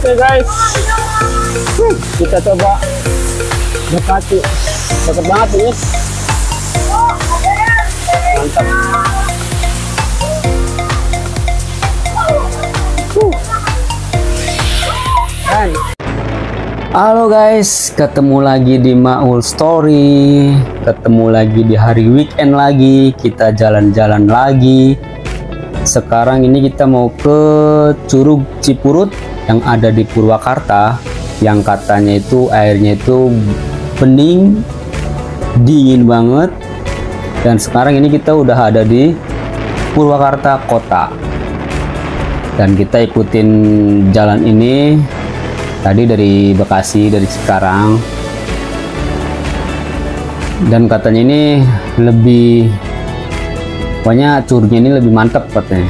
Oke guys, kita coba dekati. Deket banget ini, mantap. Dan halo guys, ketemu lagi di Maul Story, ketemu lagi di hari weekend lagi, kita jalan-jalan lagi. Sekarang ini kita mau ke Curug Cipurut yang ada di Purwakarta, yang katanya itu airnya itu bening, dingin banget. Dan sekarang ini kita udah ada di Purwakarta kota, dan kita ikutin jalan ini tadi dari Bekasi, dari Cikarang. Dan katanya ini lebih, pokoknya curugnya ini lebih mantap katanya,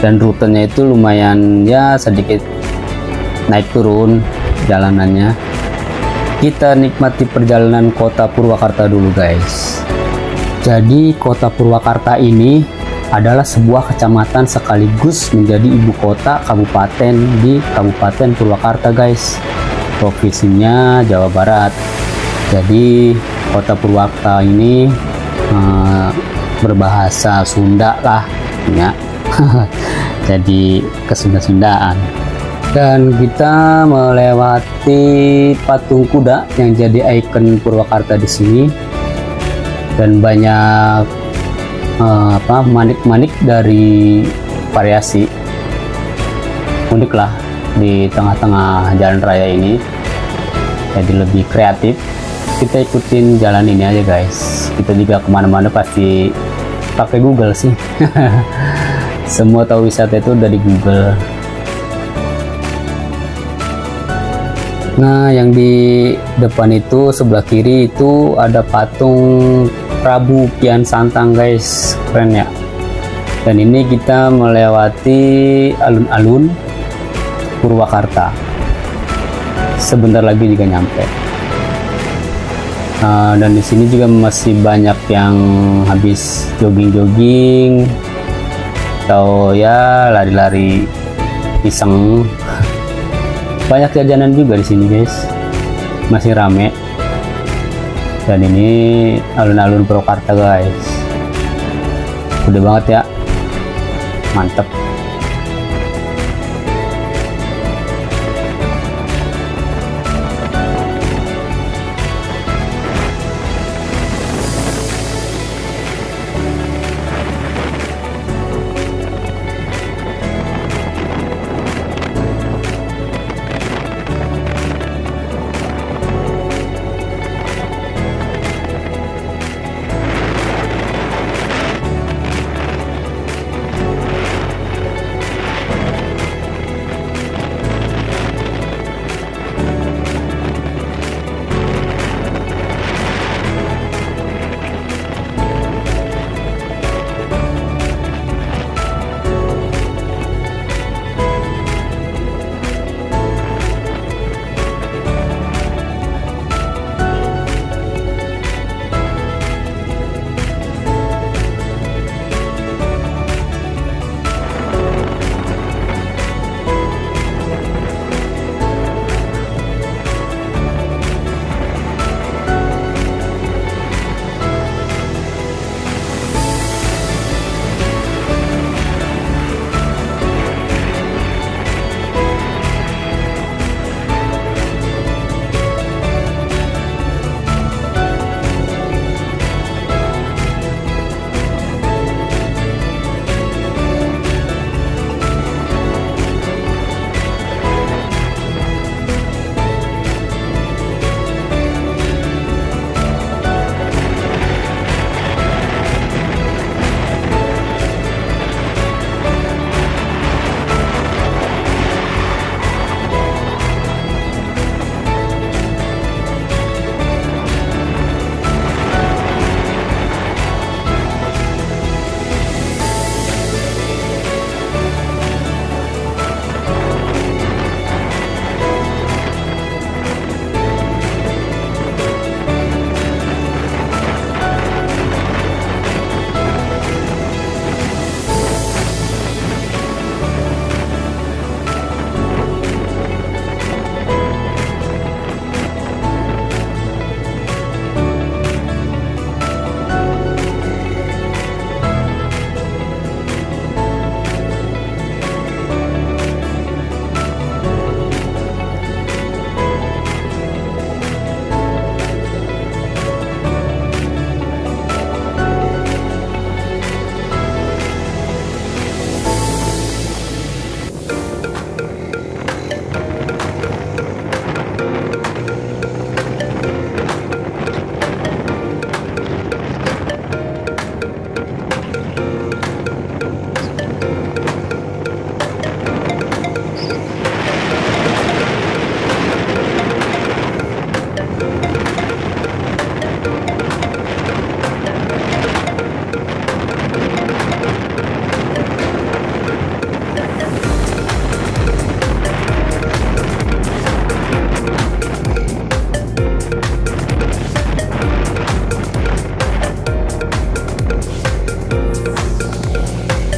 dan rutenya itu lumayan ya sedikit naik turun jalanannya. Kita nikmati perjalanan kota Purwakarta dulu guys. Jadi kota Purwakarta ini adalah sebuah kecamatan sekaligus menjadi ibu kota kabupaten di Kabupaten Purwakarta guys, provinsinya Jawa Barat. Jadi kota Purwakarta ini berbahasa Sunda lah ya. Jadi kesunda-sundaan. Dan kita melewati patung kuda yang jadi ikon Purwakarta di sini, dan banyak manik-manik dari variasi unik lah di tengah-tengah jalan raya ini. Jadi lebih kreatif. Kita ikutin jalan ini aja guys. Kita juga kemana-mana pasti pakai Google sih. Semua tahu wisata itu udah di Google. Nah, yang di depan itu sebelah kiri itu ada patung Prabu Pian Santang guys, keren ya. Dan ini kita melewati alun-alun Purwakarta. Sebentar lagi juga nyampe. Dan di sini juga masih banyak yang habis jogging-jogging atau ya lari-lari iseng. Banyak jajanan juga di sini guys, masih rame. Dan ini alun-alun Purwakarta guys, udah banget ya, mantep.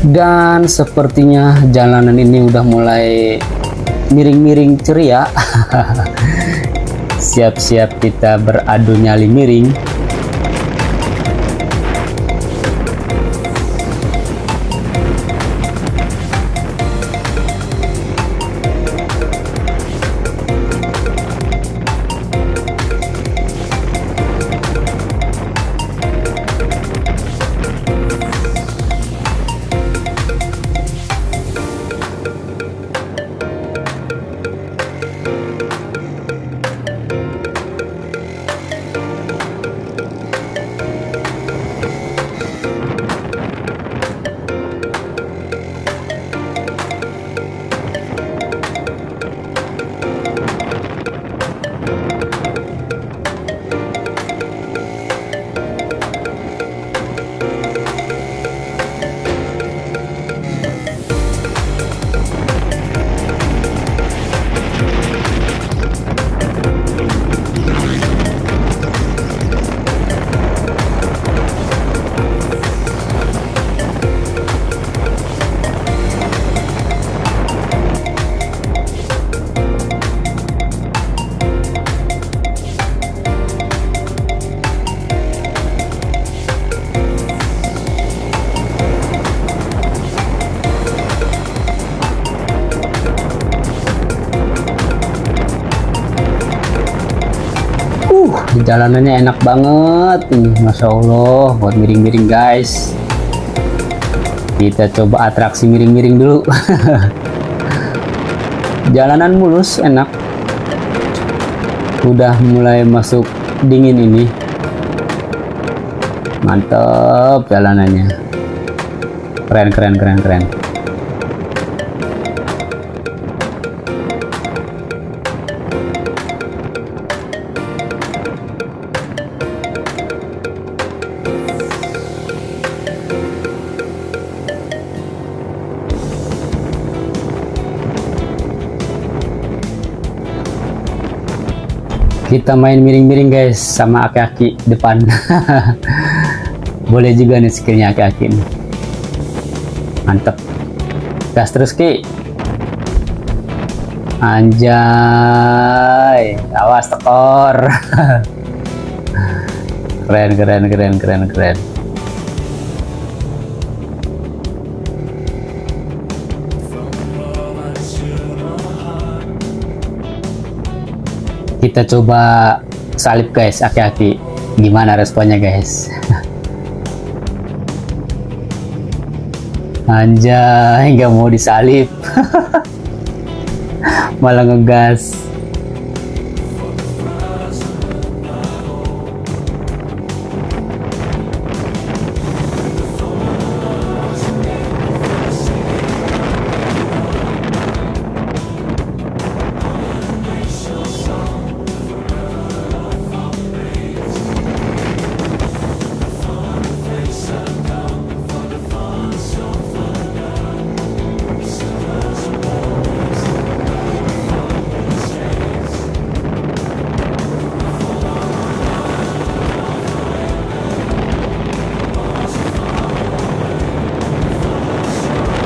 Dan sepertinya jalanan ini udah mulai miring-miring ceria. Siap-siap kita beradu nyali miring. Jalanannya enak banget ini, Masya Allah, buat miring-miring guys. Kita coba atraksi miring-miring dulu. Jalanan mulus, enak. Udah mulai masuk dingin ini. Mantap jalanannya. Keren, keren, keren, keren. Kita main miring-miring guys sama aki-aki depan. Boleh juga nih skillnya aki-aki nih. Mantep. Gas terus Ki. Anjay, awas tekor. Keren, keren, keren, keren, keren. Kita coba salib guys, aki-aki. Gimana responnya guys? Anjay, nggak mau disalip. Malah ngegas.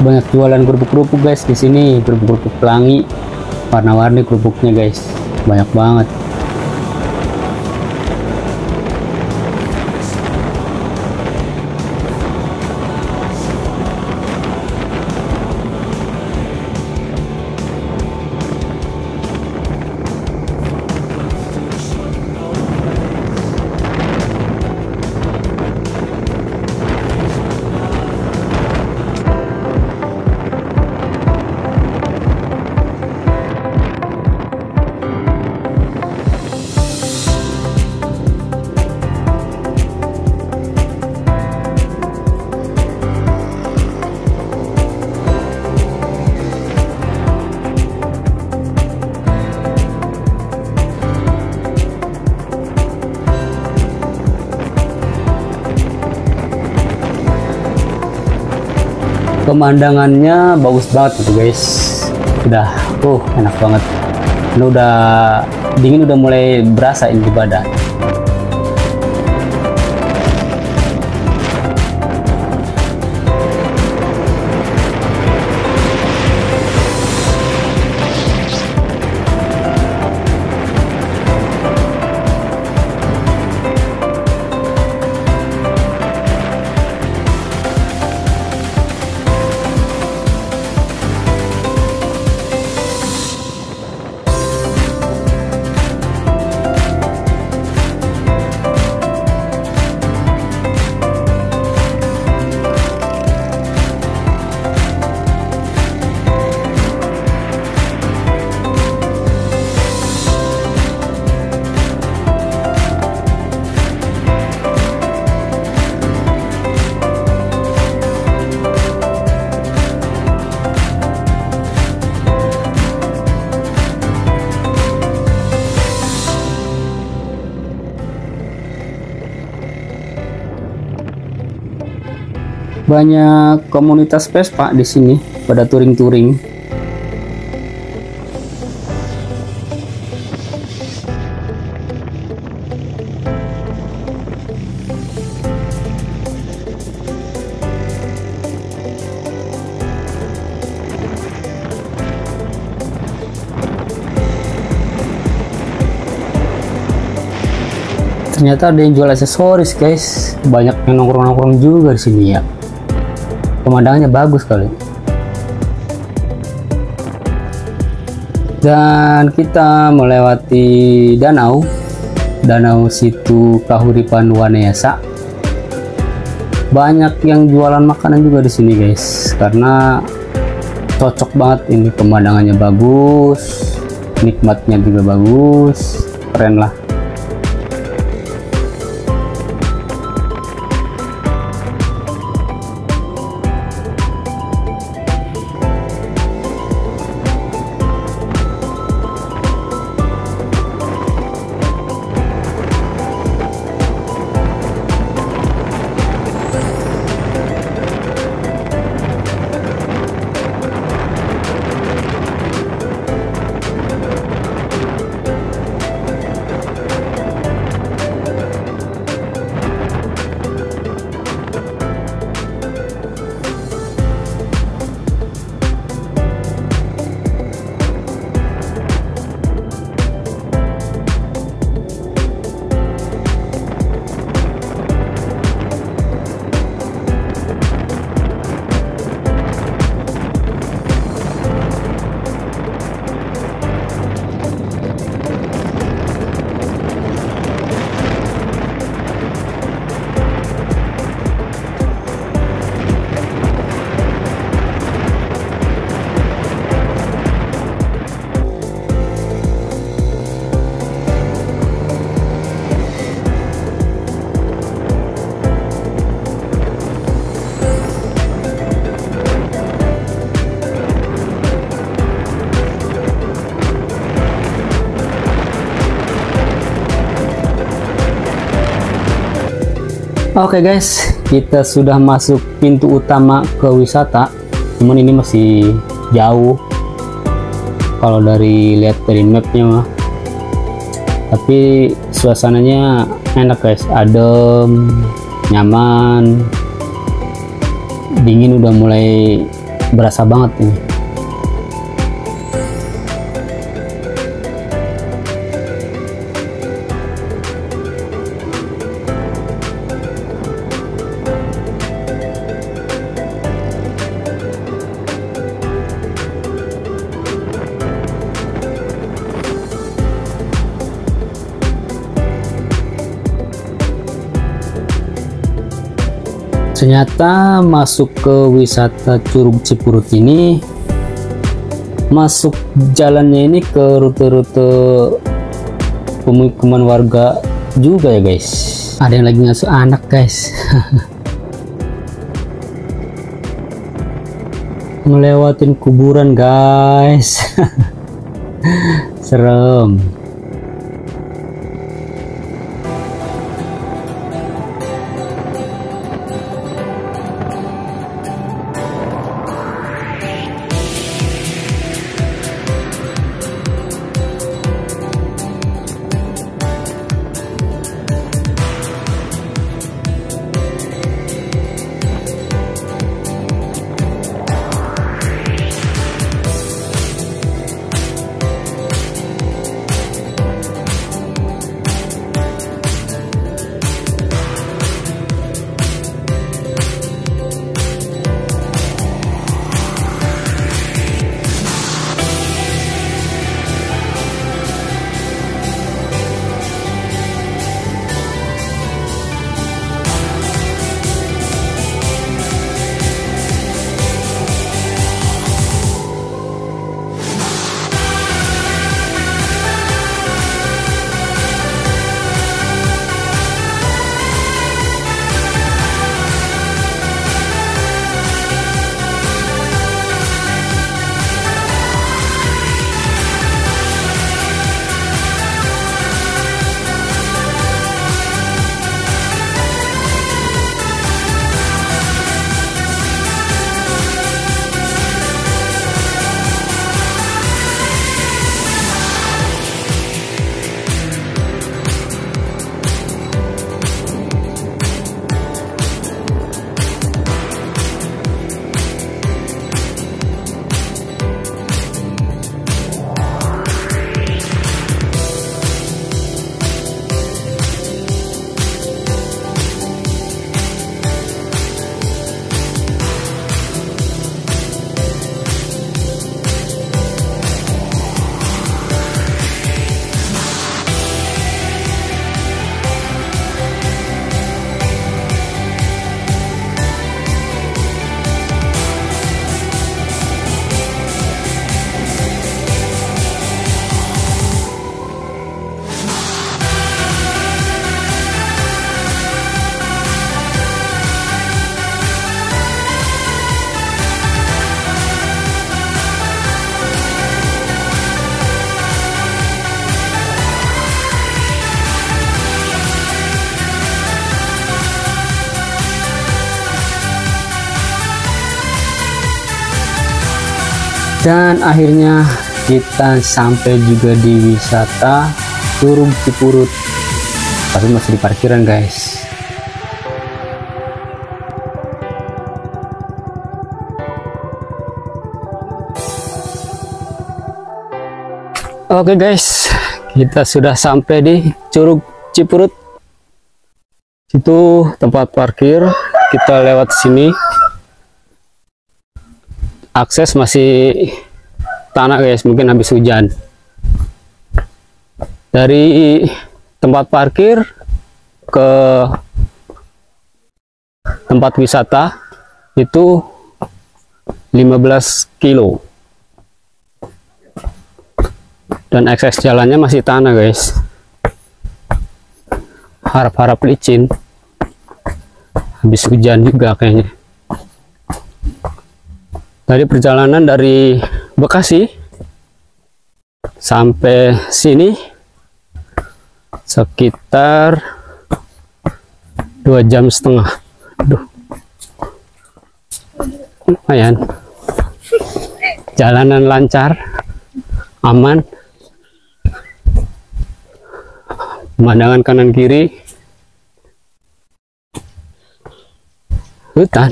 Banyak jualan kerupuk-kerupuk guys di sini, kerupuk-kerupuk pelangi, warna-warni kerupuknya guys, banyak banget. Pemandangannya bagus banget gitu guys. Udah enak banget. Ini udah dingin, udah mulai berasa ini di badan. Banyak komunitas Vespa di sini pada touring-touring. Ternyata ada yang jual aksesoris, guys. Banyak yang nongkrong-nongkrong juga di sini ya. Pemandangannya bagus kali. Dan kita melewati danau Situ Kahuripan Wanayasa. Banyak yang jualan makanan juga di sini, guys. Karena cocok banget ini, pemandangannya bagus, nikmatnya juga bagus, keren lah. Oke guys, kita sudah masuk pintu utama ke wisata. Cuman ini masih jauh kalau lihat dari mapnya mah. Tapi suasananya enak guys, adem, nyaman, dingin udah mulai berasa banget ini. Ternyata masuk ke wisata Curug Cipurut ini, masuk jalannya ini ke rute-rute pemukiman warga juga ya guys. Ada yang lagi ngasuh anak guys. Melewatin kuburan guys. Serem. Dan akhirnya kita sampai juga di wisata Curug Cipurut, tapi masih di parkiran guys. Oke guys, kita sudah sampai di Curug Cipurut. Itu tempat parkir, kita lewat sini. Akses masih tanah guys, mungkin habis hujan. Dari tempat parkir ke tempat wisata itu 15 kilo. Dan akses jalannya masih tanah guys, harap-harap licin, habis hujan juga kayaknya. Tadi perjalanan dari Bekasi sampai sini sekitar 2,5 jam. Aduh, lumayan. Jalanan lancar, aman. Pemandangan kanan kiri hutan.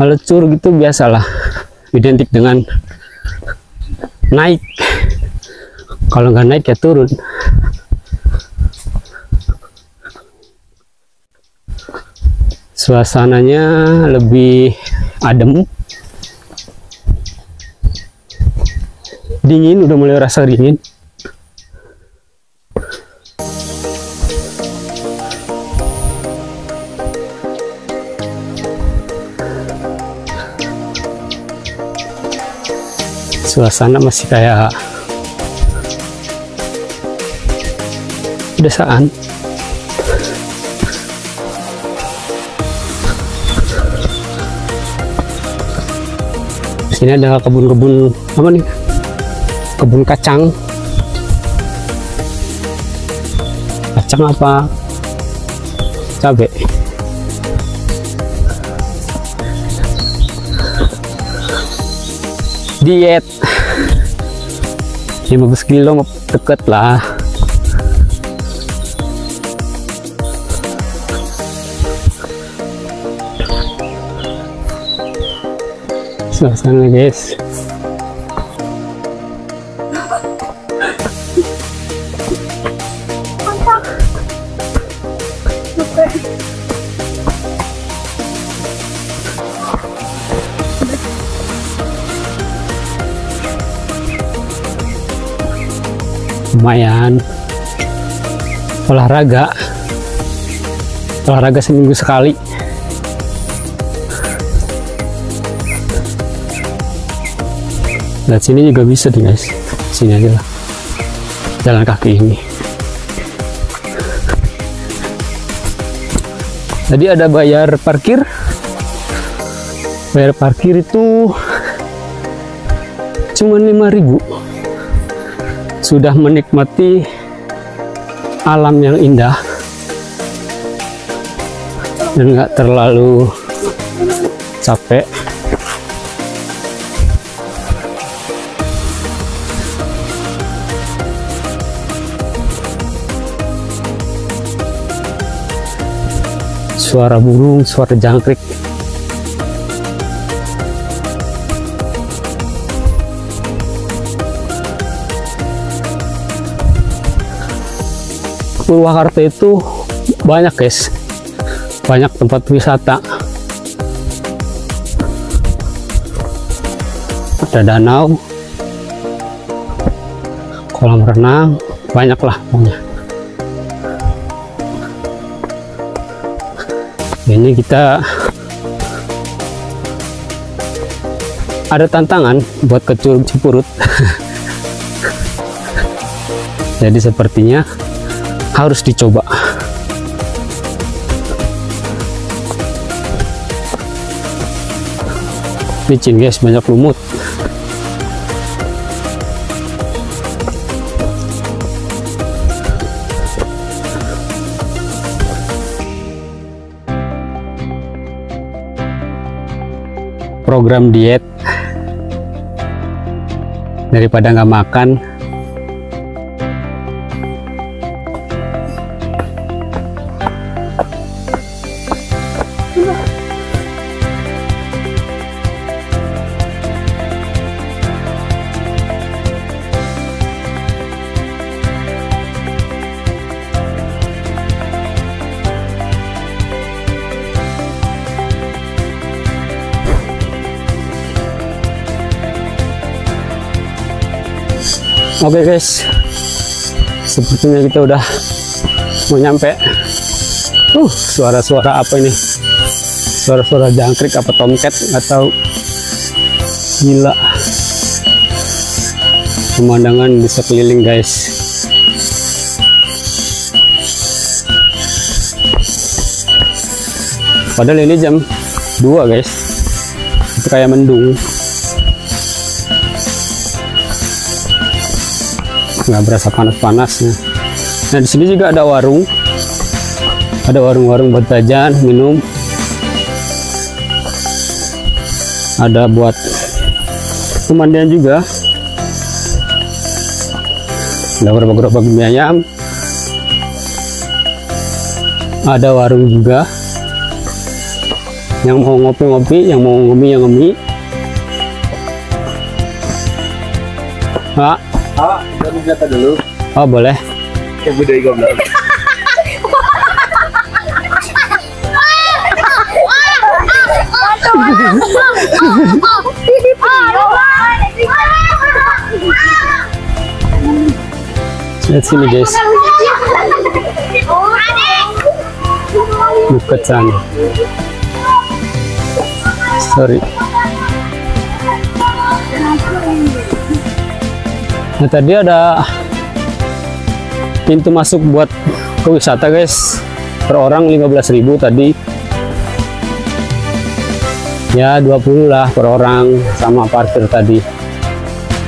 Kalau curug itu biasalah identik dengan naik, kalau nggak naik ya turun. Suasananya lebih adem, dingin, udah mulai rasa dingin. Suasana masih kayak pedesaan. Sini ada kebun-kebun apa nih? Kebun kacang. Kacang apa? Cabai. Diet 15 kilo deket lah. Suasana guys, lumayan. Olahraga seminggu sekali. Dan sini juga bisa nih guys, sini aja lah, jalan kaki ini. Tadi ada bayar parkir itu cuma 5.000, sudah menikmati alam yang indah dan nggak terlalu capek. Suara burung, suara jangkrik. Purwakarta itu banyak guys, banyak tempat wisata. Ada danau, kolam renang, banyak lah pokoknya. Ini kita ada tantangan buat ke Curug Cipurut. Jadi sepertinya harus dicoba. Licin guys, banyak lumut. Program diet daripada nggak makan. Oke guys, sepertinya kita udah mau nyampe. Suara-suara apa ini? Suara-suara jangkrik apa tomcat? Nggak tahu. Gila. Pemandangan bisa keliling guys. Padahal ini jam 2 guys. Itu kayak mendung. Nggak berasa panas-panasnya. Nah di sini juga ada warung, buat jajan, minum, ada buat pemandian juga, ada beberapa gerobak mie ayam, ada warung juga, yang mau ngopi-ngopi, yang mau ngomi. Jatuh dulu. Oh boleh. Yang budaya goblok. Lihat sini guys. Dekat sana. Sorry. Nah tadi ada pintu masuk buat ke wisata guys, per orang 15.000 tadi ya, 20 lah per orang sama parkir tadi.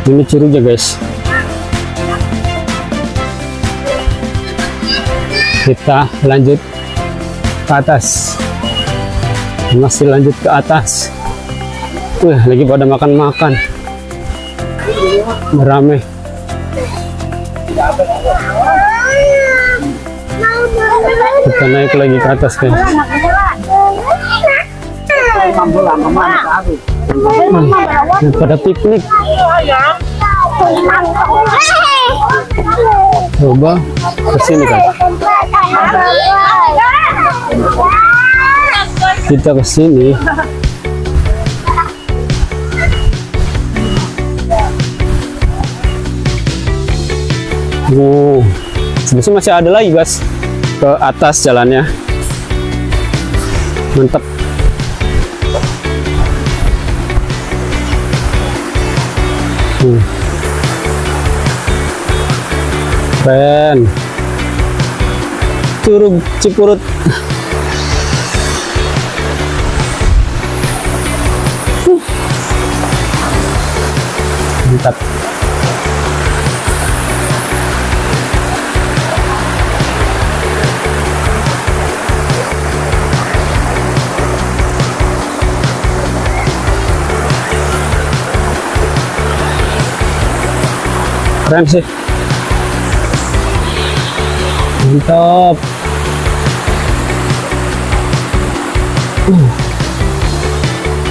Ini curugnya guys. Kita lanjut ke atas, masih lanjut ke atas. Lagi pada makan-makan, rame. Kita naik lagi ke atas guys. Pada piknik. Coba kesini kan. Kita kesini. Sebenarnya masih ada lagi guys ke atas jalannya. Mantap. Keren. Curug Cipurut. Mantap. Keren sih, mantap.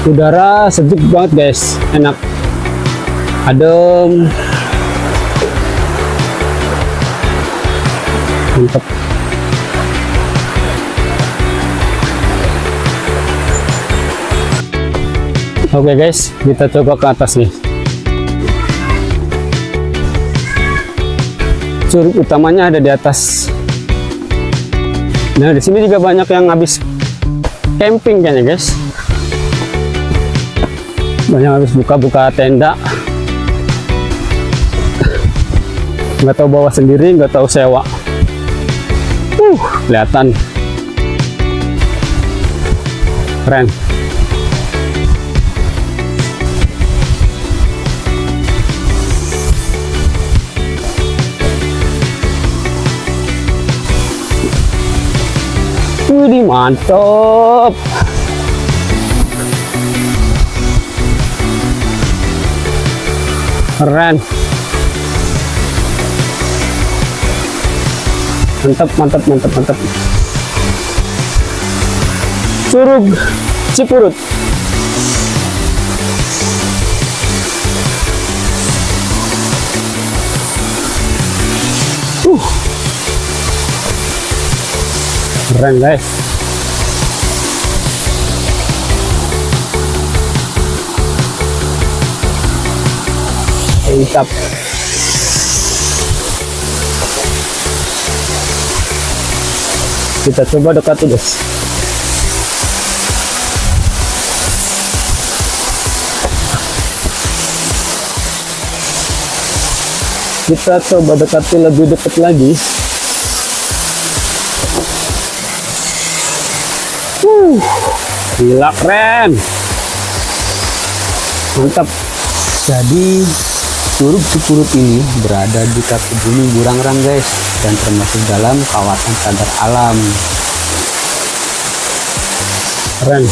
Udara sejuk banget guys, enak, adem, mantap. Oke guys, kita coba ke atas nih. Curug utamanya ada di atas. Nah di sini juga banyak yang habis camping kayaknya guys. Banyak habis buka-buka tenda. Nggak tahu bawa sendiri, nggak tahu sewa. Kelihatan. Keren. Wih, mantap. Keren. Mantap, mantap, mantap, mantap. Curug Cipurut. Keren guys. Mantap. Kita coba dekati guys. Kita coba dekati lebih dekat lagi. Gila, keren. Mantap. Jadi Curug Cipurut ini berada di kaki Gunung Burangrang guys, dan termasuk dalam kawasan cagar alam. Keren.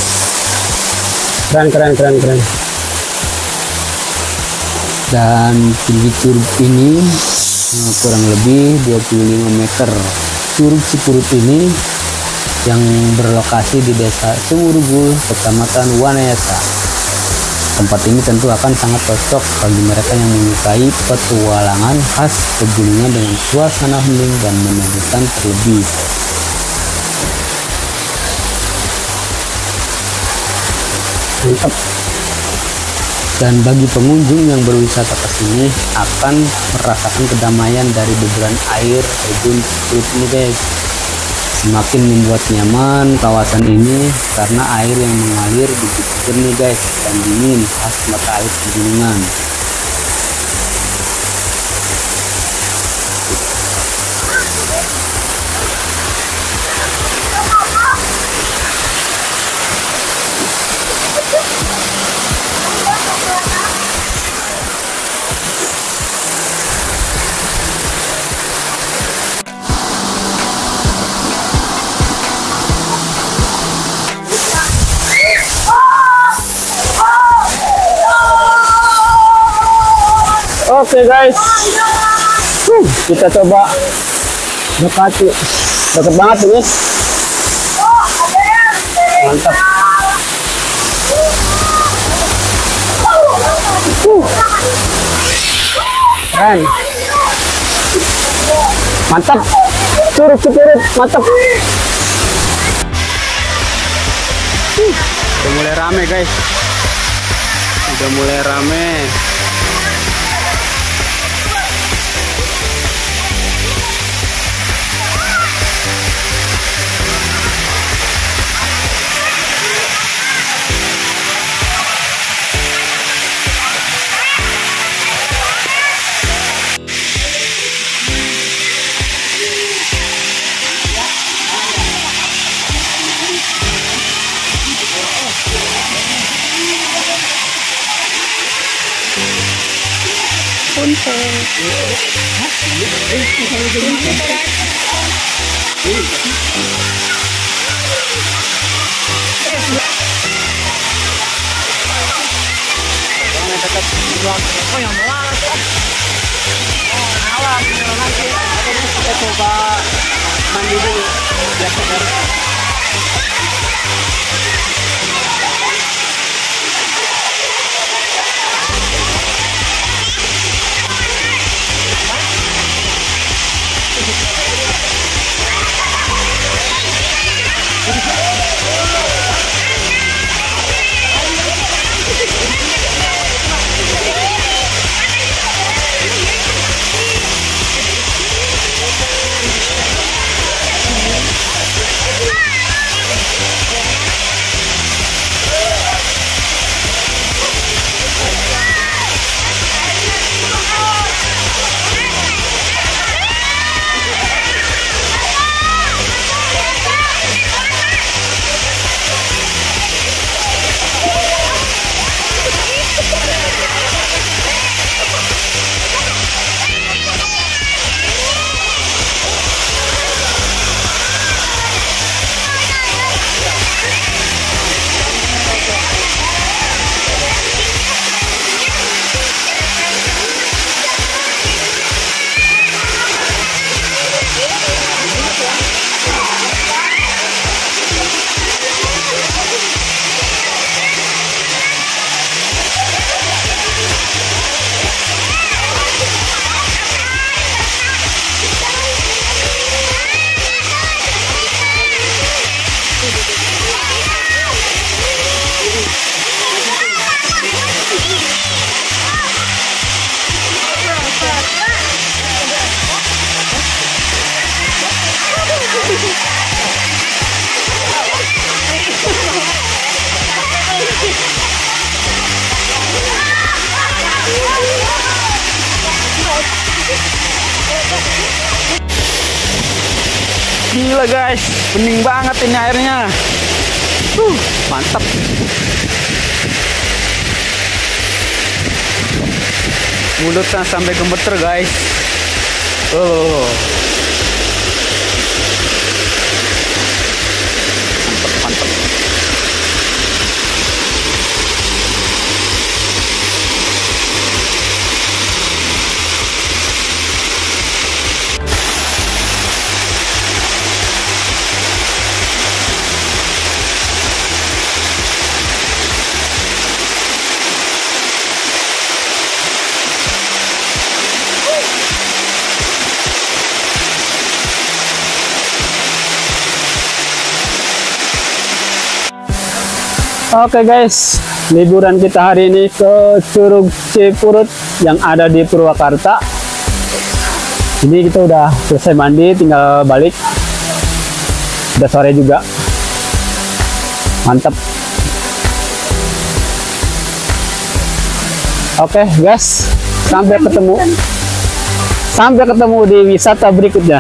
Keren, keren, keren, keren. Dan tinggi curug ini kurang lebih 25 meter. Curug Cipurut ini yang berlokasi di Desa Sumurugul, Kecamatan Wanayasa. Tempat ini tentu akan sangat cocok bagi mereka yang menyukai petualangan khas pegunungan dengan suasana hening dan menyenangkan terlebih. Mantap. Dan bagi pengunjung yang berwisata ke sini akan merasakan kedamaian dari deburan air terjun Cipurut ini guys. Semakin membuat nyaman kawasan ini karena air yang mengalir begitu jernih guys dan dingin khas mata air pegunungan. Oke guys, kita coba dekati, deket banget ini, mantap. Keren, mantap. Curug Cipurut, mantap. Udah mulai rame guys, udah mulai rame. Kita coba mandi dulu biar segar. Gila guys, bening banget ini airnya. Mantap. Mulutnya sampai gemeter guys. Mantap, mantap. Oke guys, liburan kita hari ini ke Curug Cipurut yang ada di Purwakarta. Ini kita udah selesai mandi, tinggal balik. Udah sore juga. Mantap. Oke guys, sampai ketemu di wisata berikutnya.